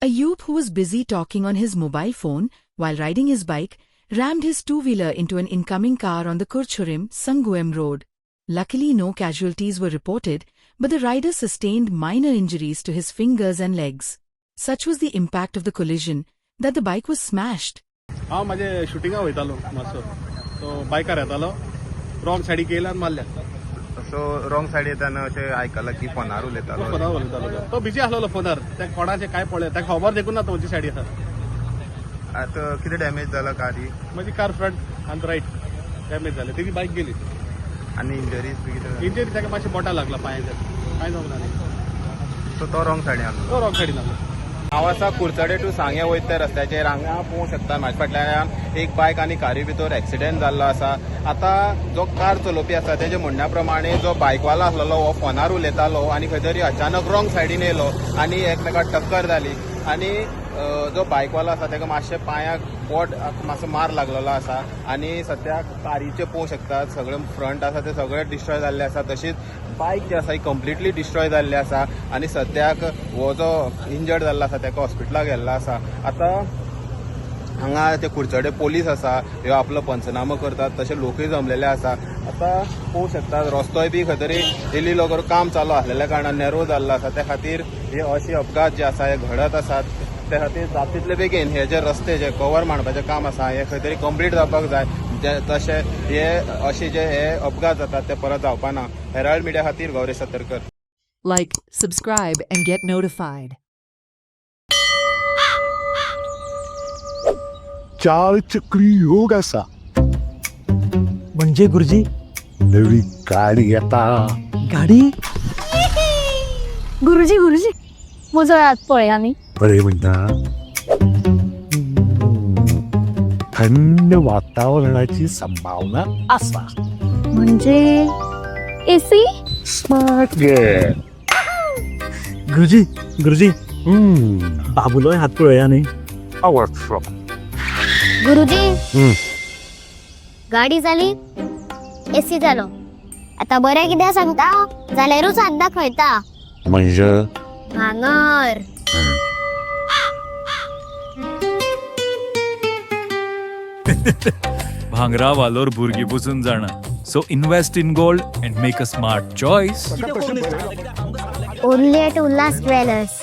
A youth who was busy talking on his mobile phone while riding his bike rammed his two-wheeler into an incoming car on the Kurchurim-Sanguem road. Luckily, no casualties were reported, but the rider sustained minor injuries to his fingers and legs. Such was the impact of the collision that the bike was smashed. हांव म्हाजे शुटिंगाक वयतालो मातसो तो बायकार येतालो wrong सायडीक गेला आनी मारल्या सो रॉंग सायड येताना अशें आयकलां की फोनार उलयतालो फोनार उलयतालो तो बिजी आसलेलो फोनार त्या कोणाचें काय पळय ताका खबर देखून ना तो खंयची सायडी आसा आतां कितें डॅमेज जाला कारी म्हजी कार फ्रंट आनी रायट डॅमेज जाले तेजी बायक गेली आनी इंजरीज बी कितें इंजरी ताका मातशें बोटां लागला पांयाचेर कांय जावंक ना सो तो रॉंग सायडीन आसलो तो रॉंग सायडीन आसलो हांव आसा कुर्चडे टू सांगे वयता त्या रस्त्याचेर हांगा पळोवंक शकता म्हाज्या फाटल्यान एक बायक आनी कारी भितर एक्सिडेंट जाल्लो आसा आतां जो कार चलोवपी आसा तेजे म्हणण्या प्रमाणे जो बायकवालो आसलेलो हो फोनार उलयतालो आनी खंय तरी अचानक रॉंग सायडीन येयलो आनी एकमेकाक टक्कर जाली आनी जो बायकवालो आसा ताका मातशें पांयाक बोट मातसो मार लागलेलो आसा आनी सद्याक कारीचे पळोवंक शकतात सगळे फ्रंट आसा ते सगळे डिस्ट्रॉय जाल्ले आसा तशीच बायक जी आसा ही कंप्लिटली डिस्ट्रॉय जाल्ली आसा आनी सद्याक हो जो इंजर्ड जाल्लो आसा ताका हॉस्पिटलाक व्हेल्लो आसा आतां हांगा ते कुडचडे पोलीस आसा ह्यो आपलो पंचनामो करतात तशें लोकूय जमलेले आसा आतां पळोवंक शकतात रस्तोय बी खंय तरी इल्ली लोक काम चालू आसलेल्या कारणान नॅरो जाल्लो आसा त्या खातीर हे अशे अपघात जे आसा हे घडत आसात त्या खातीर जाता तितले बेगीन हे जे रस्ते जे कवर मारपाचें काम आसा हे खंय तरी कंप्लीट जावपाक जाय तशें हे अशे जे हे अपघात जातात ते परत जावपा ना हेराल्ड मिडिया खातीर Gauresh Satarkar Like, subscribe, and get notified. चार चक्री योग असा म्हणजे गुरुजी नवी गाडी येता गाडी गुरुजी गुरुजी म्हजो हात पळय आनी बरे म्हणटा थंड वातावरणाची संभावना असा म्हणजे एसी स्मार्ट गेट गुरुजी गुरुजी बाबूलोय हात पळय आनी पॉवरफुल गुरुजी गाडी जाली एसी जालो आता बरें कितें सांगता जाल्यारूच हात दाखयता म्हणजे भांगर भांगरा वालोर भुरगीं बुजून जाणा so invest in gold and make a smart choice only at Ulhas jewellers